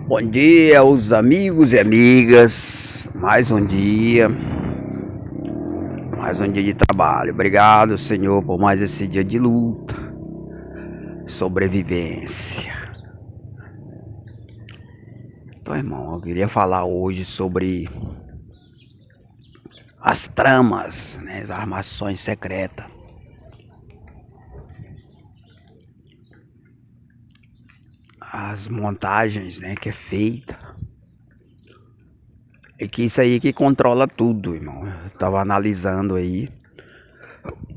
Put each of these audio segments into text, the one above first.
Bom dia, os amigos e amigas. Mais um dia de trabalho. Obrigado, Senhor, por mais esse dia de luta, sobrevivência. Então, irmão, eu queria falar hoje sobre as tramas, né, as armações secretas. As montagens, né, que é feita. E que isso aí que controla tudo, irmão. Eu tava analisando aí.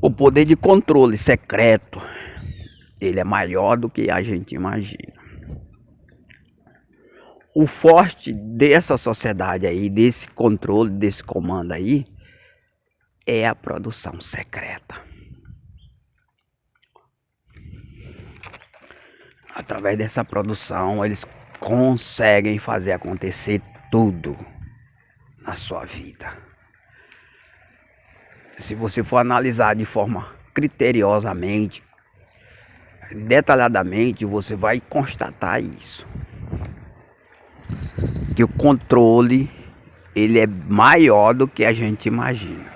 O poder de controle secreto, ele é maior do que a gente imagina. O forte dessa sociedade aí, desse controle, desse comando aí, é a produção secreta. Através dessa produção, eles conseguem fazer acontecer tudo na sua vida. Se você for analisar de forma criteriosamente, detalhadamente, você vai constatar isso. Que o controle, ele é maior do que a gente imagina.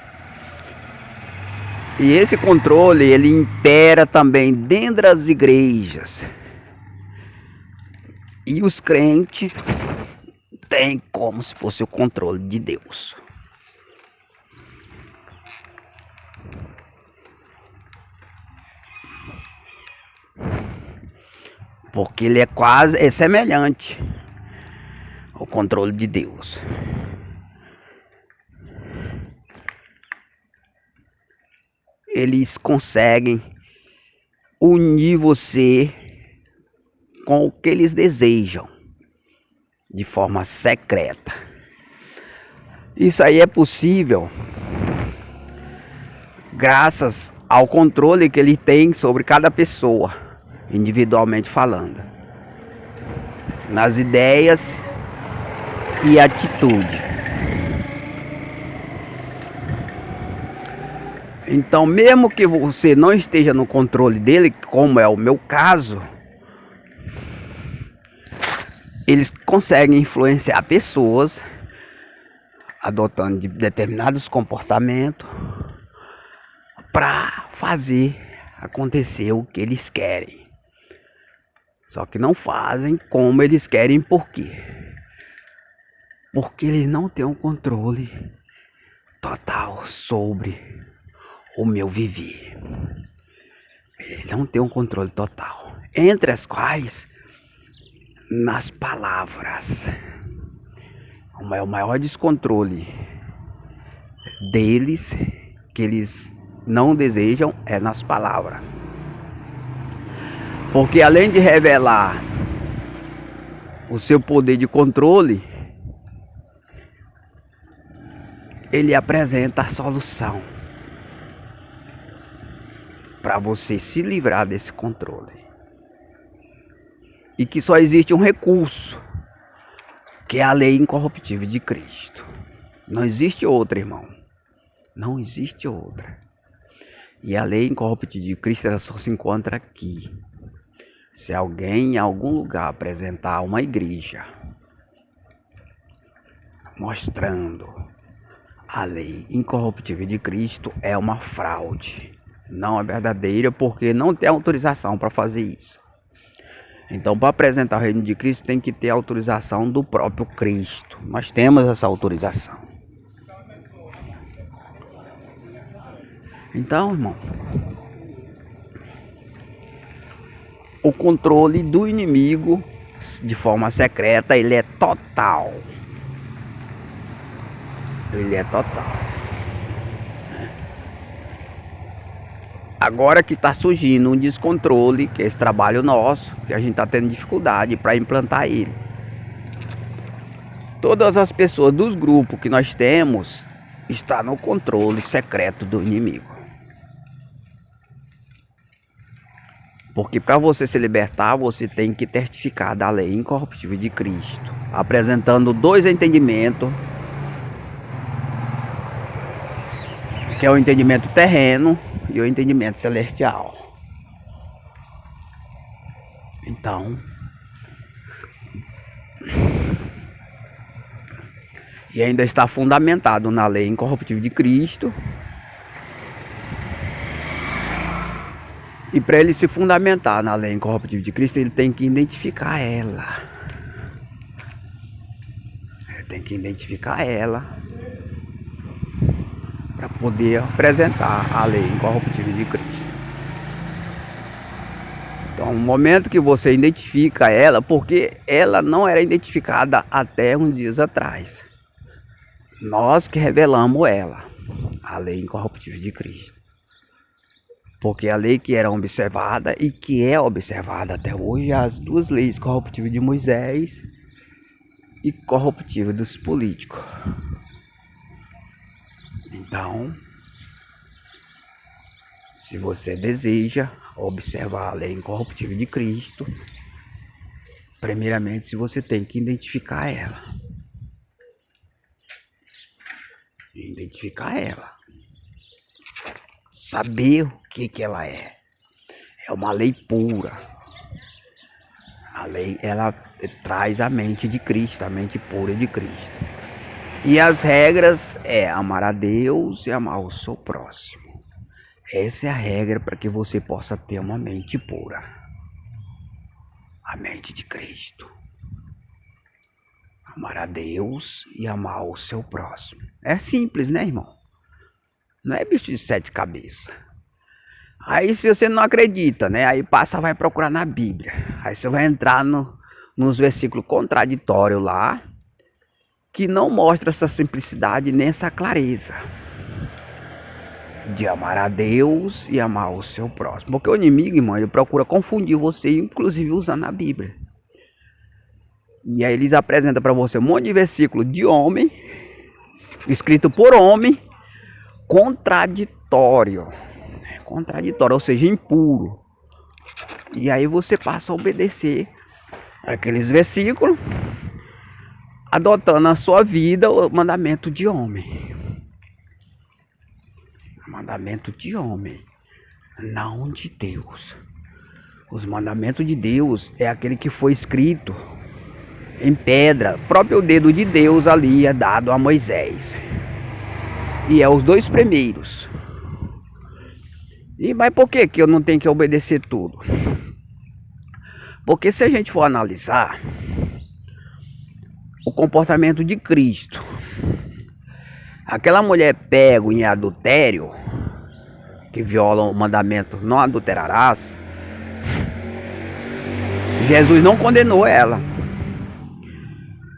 E esse controle, ele impera também dentro das igrejas. E os crentes têm como se fosse o controle de Deus. Porque ele é semelhante ao controle de Deus. Eles conseguem unir você com o que eles desejam, de forma secreta. Isso aí é possível graças ao controle que ele tem sobre cada pessoa, individualmente falando, nas ideias e atitude. Então, mesmo que você não esteja no controle dele, como é o meu caso, eles conseguem influenciar pessoas adotando determinados comportamentos para fazer acontecer o que eles querem. Só que não fazem como eles querem. Por quê? Porque eles não têm um controle total sobre o meu viver. Eles não têm um controle total. Entre as quais, nas palavras. O maior descontrole deles, que eles não desejam, é nas palavras. Porque além de revelar o seu poder de controle, ele apresenta a solução para você se livrar desse controle. E que só existe um recurso, que é a lei incorruptível de Cristo. Não existe outra, irmão. Não existe outra. E a lei incorruptível de Cristo, ela só se encontra aqui. Se alguém em algum lugar apresentar uma igreja mostrando a lei incorruptível de Cristo, é uma fraude. Não é verdadeira, porque não tem autorização para fazer isso. Então, para apresentar o reino de Cristo, tem que ter autorização do próprio Cristo. Nós temos essa autorização. Então, irmão, o controle do inimigo de forma secreta, ele é total. Ele é total. Agora que está surgindo um descontrole, que é esse trabalho nosso, que a gente está tendo dificuldade para implantar ele. Todas as pessoas dos grupos que nós temos estão no controle secreto do inimigo. Porque para você se libertar, você tem que testificar da lei incorruptível de Cristo, apresentando dois entendimentos, que é o entendimento terreno e o entendimento celestial. Então, E ainda está fundamentado na lei incorruptível de Cristo. E para ele se fundamentar na lei incorruptível de Cristo, ele tem que identificar ela. Ele tem que identificar ela para poder apresentar a lei incorruptível de Cristo. Então, no momento que você identifica ela, porque ela não era identificada até uns dias atrás. Nós que revelamos ela, a lei incorruptível de Cristo. Porque a lei que era observada e que é observada até hoje, as duas leis, corruptível de Moisés e corruptível dos políticos. Então, se você deseja observar a lei incorruptível de Cristo, primeiramente você tem que identificar ela. Identificar ela. Saber o que ela é. É uma lei pura. A lei, ela traz a mente de Cristo, a mente pura de Cristo. E as regras é amar a Deus e amar o seu próximo. Essa é a regra para que você possa ter uma mente pura. A mente de Cristo. Amar a Deus e amar o seu próximo. É simples, né, irmão? Não é bicho de 7 cabeças. Aí se você não acredita, né? Aí vai procurar na Bíblia. Aí você vai entrar nos versículos contraditórios lá, que não mostra essa simplicidade nem essa clareza de amar a Deus e amar o seu próximo. Porque o inimigo, irmão, ele procura confundir você, inclusive usando a Bíblia. E aí eles apresentam para você um monte de versículo de homem, escrito por homem, contraditório, ou seja, impuro. E aí você passa a obedecer aqueles versículos, adotando na sua vida o mandamento de homem. Mandamento de homem, não de Deus. Os mandamentos de Deus é aquele que foi escrito em pedra. O próprio dedo de Deus ali é dado a Moisés. E é os 2 primeiros. Mas por que eu não tenho que obedecer tudo? Porque se a gente for analisar o comportamento de Cristo, aquela mulher pega em adultério, que viola o mandamento não adulterarás, Jesus não condenou ela.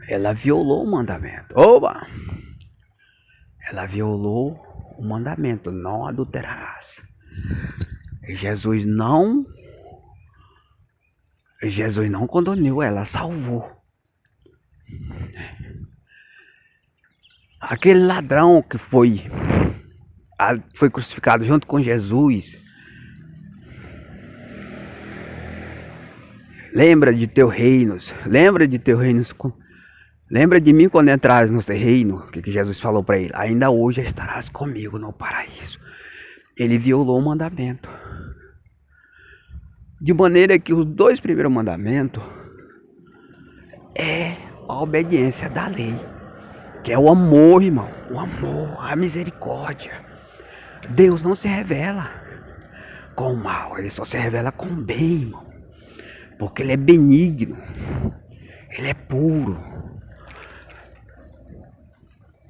Ela violou o mandamento. Oba! Ela violou o mandamento, não adulterarás. Jesus não condenou ela, salvou. Aquele ladrão que foi crucificado junto com Jesus, lembra de teu reinos, lembra de mim quando entrares no teu reino, que Jesus falou para ele, ainda hoje estarás comigo no paraíso. Ele violou o mandamento. De maneira que os 2 primeiros mandamentos é a obediência da lei, que é o amor, irmão, o amor, a misericórdia. Deus não se revela com o mal, ele só se revela com o bem, irmão, porque ele é benigno, ele é puro.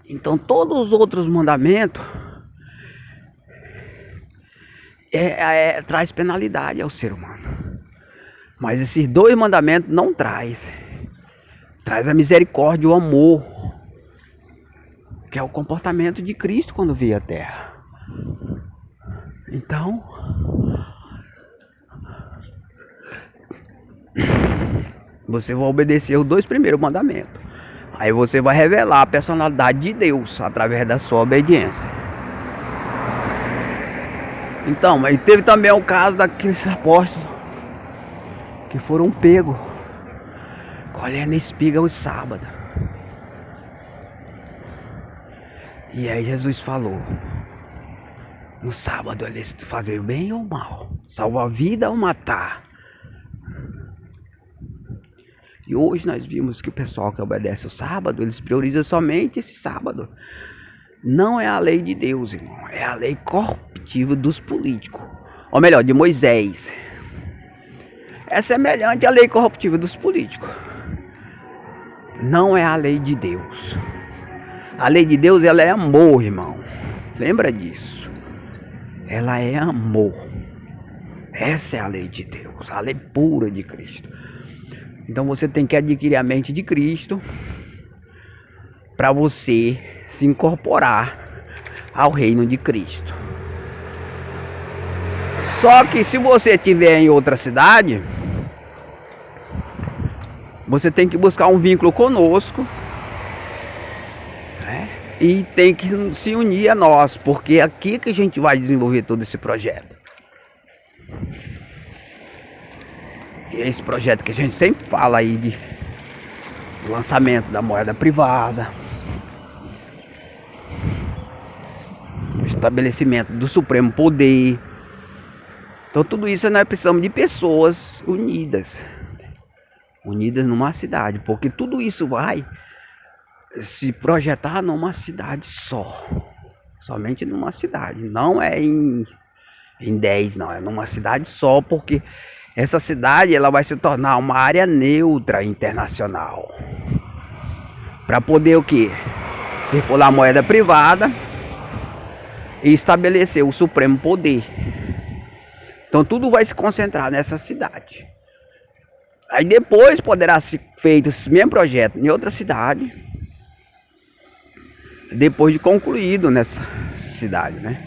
Então todos os outros mandamentos traz penalidade ao ser humano. Mas esses 2 mandamentos não traz a misericórdia, o amor, que é o comportamento de Cristo quando veio à Terra. Então, você vai obedecer os 2 primeiros mandamentos. Aí você vai revelar a personalidade de Deus através da sua obediência. Então, mas teve também o caso daqueles apóstolos que foram pegos colhendo espiga aos sábados. E aí Jesus falou: no sábado eles fazer o bem ou o mal, salvar a vida ou matar. E hoje nós vimos que o pessoal que obedece o sábado, eles priorizam somente esse sábado. Não é a lei de Deus, irmão. É a lei corruptiva dos políticos. Ou melhor, de Moisés. É semelhante à lei corruptiva dos políticos. Não é a lei de Deus. A lei de Deus, ela é amor, irmão. Lembra disso. Ela é amor. Essa é a lei de Deus. A lei pura de Cristo. Então você tem que adquirir a mente de Cristo para você se incorporar ao reino de Cristo. Só que se você estiver em outra cidade, você tem que buscar um vínculo conosco, né? E tem que se unir a nós, porque é aqui que a gente vai desenvolver todo esse projeto. E esse projeto que a gente sempre fala aí de lançamento da moeda privada, o estabelecimento do Supremo Poder. Então tudo isso nós precisamos de pessoas unidas numa cidade, porque tudo isso vai se projetar numa cidade só, somente numa cidade, não é em 10 não, é numa cidade só, porque essa cidade ela vai se tornar uma área neutra internacional, para poder o que? Circular moeda privada e estabelecer o Supremo Poder. Então tudo vai se concentrar nessa cidade. Aí depois poderá ser feito esse mesmo projeto em outra cidade, depois de concluído nessa cidade, né?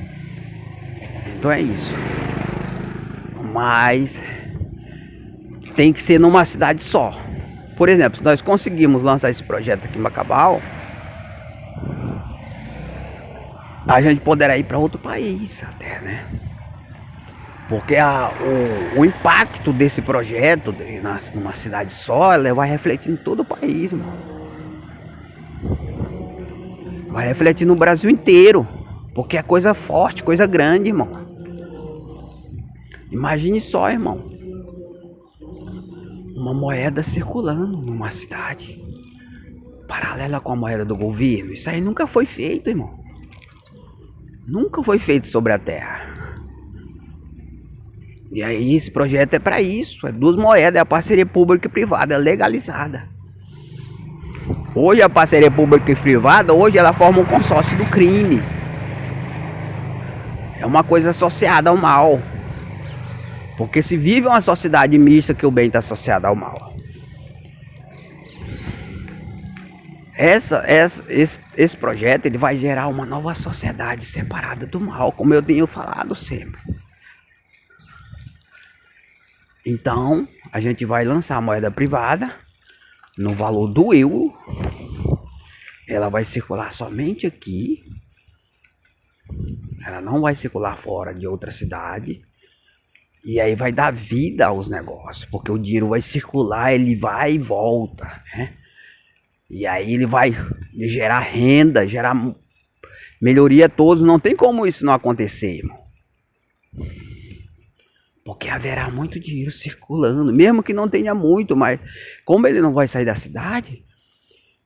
Então é isso. Mas tem que ser numa cidade só. Por exemplo, se nós conseguirmos lançar esse projeto aqui em Bacabal, a gente poderá ir para outro país até, né? Porque o impacto desse projeto numa cidade só, ela vai refletir em todo o país, irmão. Vai refletir no Brasil inteiro. Porque é coisa forte, coisa grande, irmão. Imagine só, irmão. Uma moeda circulando numa cidade paralela com a moeda do governo. Isso aí nunca foi feito, irmão. Nunca foi feito sobre a terra. E aí esse projeto é para isso, é duas moedas, é a parceria pública e privada, legalizada. Hoje a parceria pública e privada, hoje ela forma um consórcio do crime. É uma coisa associada ao mal. Porque se vive uma sociedade mista que o bem está associado ao mal. Esse projeto ele vai gerar uma nova sociedade separada do mal, como eu tenho falado sempre. Então, a gente vai lançar a moeda privada no valor do euro. Ela vai circular somente aqui. Ela não vai circular fora de outra cidade. E aí vai dar vida aos negócios, porque o dinheiro vai circular, ele vai e volta, né? E aí ele vai gerar renda, gerar melhoria a todos. Não tem como isso não acontecer, irmão. Porque haverá muito dinheiro circulando, mesmo que não tenha muito, mas como ele não vai sair da cidade,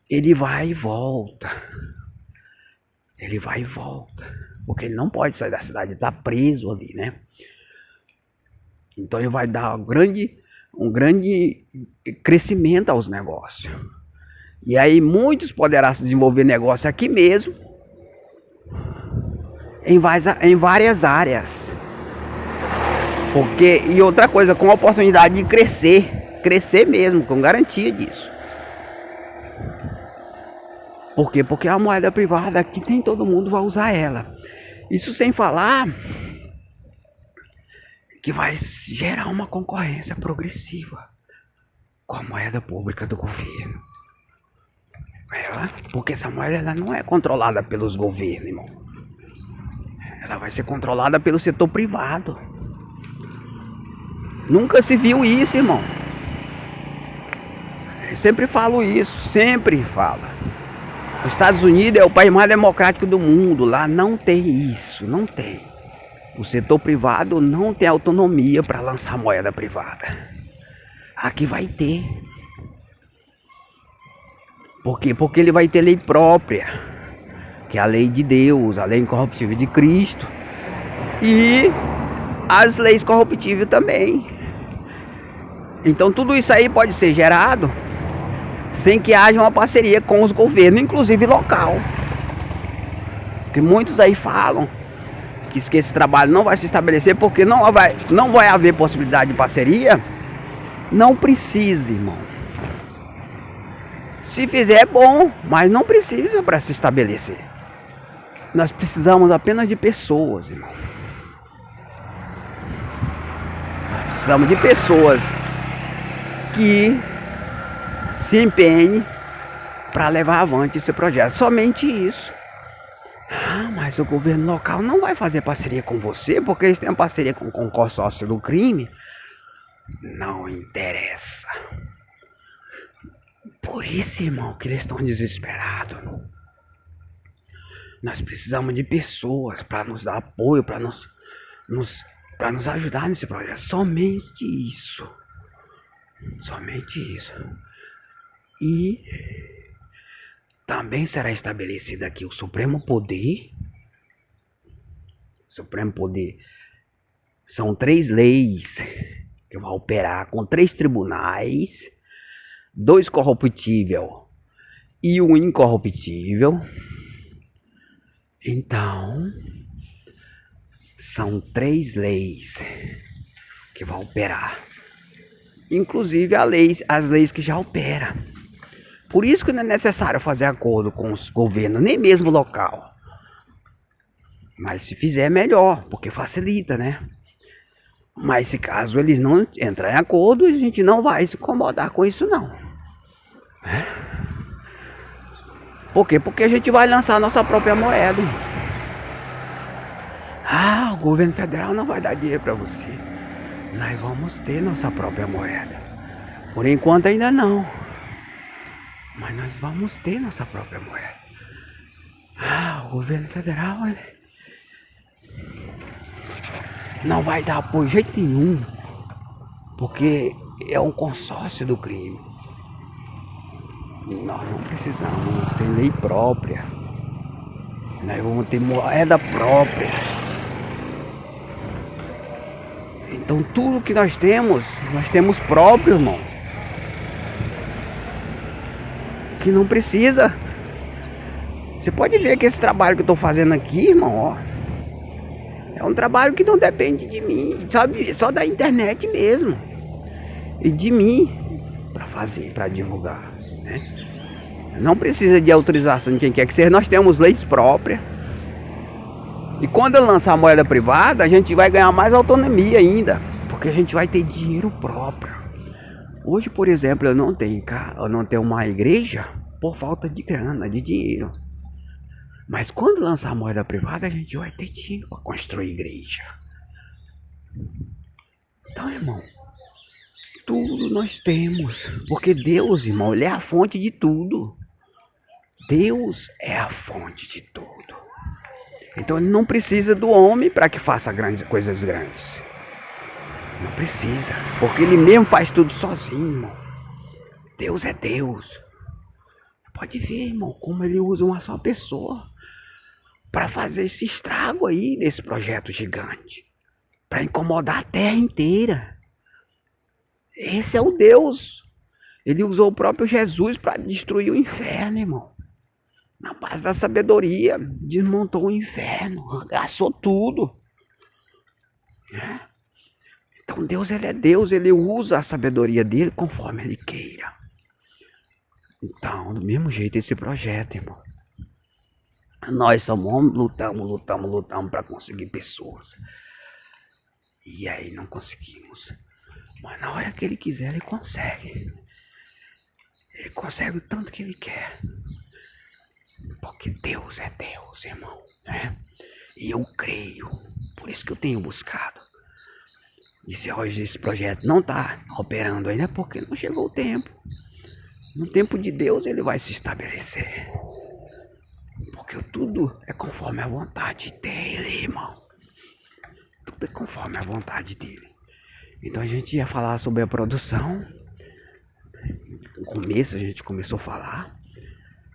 ele vai e volta. Ele vai e volta. Porque ele não pode sair da cidade, está preso ali, né? Então ele vai dar um grande crescimento aos negócios. E aí muitos poderão se desenvolver negócio aqui mesmo, em várias áreas. Porque, e outra coisa, com a oportunidade de crescer mesmo, com garantia disso. Por quê? Porque a moeda privada aqui tem, todo mundo vai usar ela. Isso sem falar que vai gerar uma concorrência progressiva com a moeda pública do governo. Porque essa moeda ela não é controlada pelos governos, irmão. Ela vai ser controlada pelo setor privado. Nunca se viu isso, irmão. Eu sempre falo isso, sempre falo. Os Estados Unidos é o país mais democrático do mundo. Lá não tem isso, não tem. O setor privado não tem autonomia para lançar moeda privada. Aqui vai ter. Por quê? Porque ele vai ter lei própria, que é a lei de Deus, a lei incorruptível de Cristo. E as leis corruptíveis também. Então tudo isso aí pode ser gerado sem que haja uma parceria com os governos, inclusive local. Porque muitos aí falam que esse trabalho não vai se estabelecer porque não vai haver possibilidade de parceria. Não precisa, irmão. Se fizer é bom, mas não precisa para se estabelecer. Nós precisamos apenas de pessoas, irmão. Nós precisamos de pessoas que se empenhem para levar avante esse projeto. Somente isso. Ah, mas o governo local não vai fazer parceria com você porque eles têm parceria com o consórcio do crime. Não interessa. Por isso, irmão, que eles estão desesperados. Nós precisamos de pessoas para nos dar apoio, para nos ajudar nesse projeto. Somente isso. Somente isso. E também será estabelecido aqui o Supremo Poder. Supremo Poder. São 3 leis que vão operar com 3 tribunais. 2 corruptível e 1 incorruptível. Então, são 3 leis que vão operar. Inclusive as leis que já operam. Por isso que não é necessário fazer acordo com os governos, nem mesmo local. Mas se fizer é melhor, porque facilita, né? Mas se caso eles não entrarem em acordo, a gente não vai se incomodar com isso não. Por quê? Porque a gente vai lançar a nossa própria moeda. Ah, o governo federal não vai dar dinheiro para você. Nós vamos ter nossa própria moeda. Por enquanto ainda não. Mas nós vamos ter nossa própria moeda. Ah, o governo federal não vai dar apoio de jeito nenhum. Porque é um consórcio do crime. Nós não precisamos ter lei própria. Nós vamos ter moeda própria. Então tudo que nós temos próprio, irmão. Que não precisa. Você pode ver que esse trabalho que eu tô fazendo aqui, irmão, ó, é um trabalho que não depende de mim, só da internet mesmo. E de mim para fazer, para divulgar, né? Não precisa de autorização de quem quer que seja, nós temos leis próprias. E quando eu lançar a moeda privada, a gente vai ganhar mais autonomia ainda, porque a gente vai ter dinheiro próprio. Hoje, por exemplo, eu não tenho uma igreja por falta de grana, de dinheiro. Mas quando lançar a moeda privada, a gente vai ter dinheiro para construir igreja. Então, irmão, tudo nós temos. Porque Deus, irmão, Ele é a fonte de tudo. Deus é a fonte de tudo. Então Ele não precisa do homem para que faça coisas grandes. Não precisa. Porque Ele mesmo faz tudo sozinho, irmão. Deus é Deus. Pode ver, irmão, como Ele usa uma só pessoa para fazer esse estrago aí desse projeto gigante. Para incomodar a terra inteira. Esse é o Deus. Ele usou o próprio Jesus para destruir o inferno, irmão. Na base da sabedoria, desmontou o inferno, arregaçou tudo. Então Deus, Ele é Deus, Ele usa a sabedoria dele conforme Ele queira. Então, do mesmo jeito esse projeto, irmão. Nós somos homens, lutamos para conseguir pessoas. E aí não conseguimos. Mas na hora que Ele quiser, Ele consegue. Ele consegue o tanto que Ele quer. Porque Deus é Deus, irmão, né? E eu creio, por isso que eu tenho buscado. E se hoje esse projeto não está operando ainda, é porque não chegou o tempo. No tempo de Deus ele vai se estabelecer. Porque tudo é conforme a vontade dele, irmão. Tudo é conforme a vontade dele. Então a gente ia falar sobre a produção. No começo a gente começou a falar.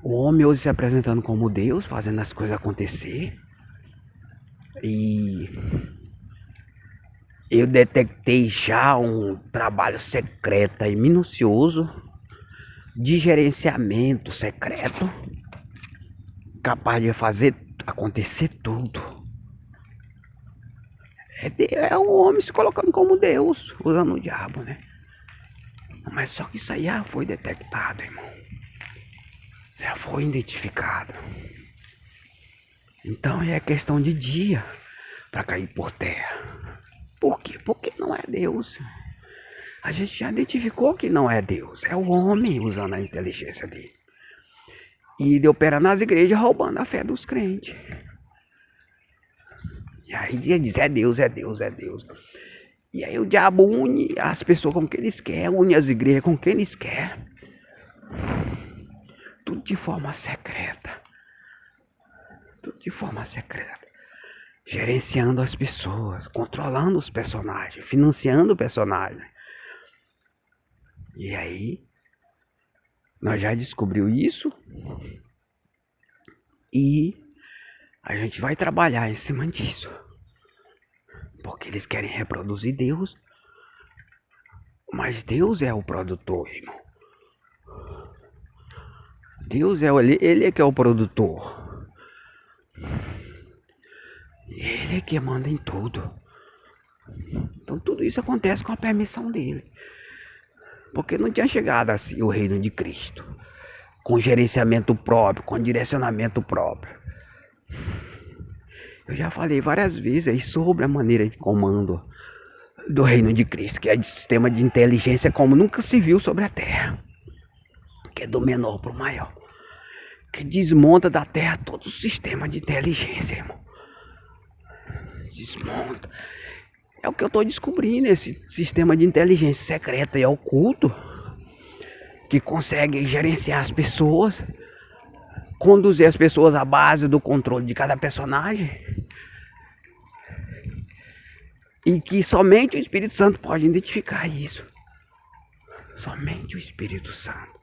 O homem hoje se apresentando como Deus, fazendo as coisas acontecer. E eu detectei já um trabalho secreto e minucioso de gerenciamento secreto, capaz de fazer acontecer tudo. É o homem se colocando como Deus, usando o diabo, né? Mas só que isso aí já foi detectado, irmão. Já foi identificado. Então é questão de dia para cair por terra. Por quê? Porque não é Deus. A gente já identificou que não é Deus. É o homem usando a inteligência dele. E de operar nas igrejas roubando a fé dos crentes. E aí diz, é Deus, é Deus, é Deus. E aí o diabo une as pessoas com quem eles querem, une as igrejas com quem eles querem. Tudo de forma secreta. Tudo de forma secreta. Gerenciando as pessoas, controlando os personagens, financiando o personagem. E aí, nós já descobriu isso. E a gente vai trabalhar em cima disso. Porque eles querem reproduzir Deus. Mas Deus é o produtor, irmão. Deus é ele é que é o produtor. Ele é que manda em tudo. Então tudo isso acontece com a permissão dele. Porque não tinha chegado assim o reino de Cristo. Com gerenciamento próprio, com direcionamento próprio. Eu já falei várias vezes aí sobre a maneira de comando do reino de Cristo, que é de sistema de inteligência como nunca se viu sobre a terra. Que é do menor para o maior. Que desmonta da terra todo o sistema de inteligência, irmão. Desmonta. É o que eu estou descobrindo, esse sistema de inteligência secreta e oculto que consegue gerenciar as pessoas, conduzir as pessoas à base do controle de cada personagem. E que somente o Espírito Santo pode identificar isso. Somente o Espírito Santo.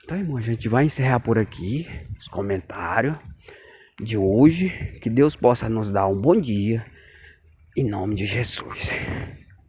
Então, irmão, a gente vai encerrar por aqui os comentários de hoje. Que Deus possa nos dar um bom dia. Em nome de Jesus.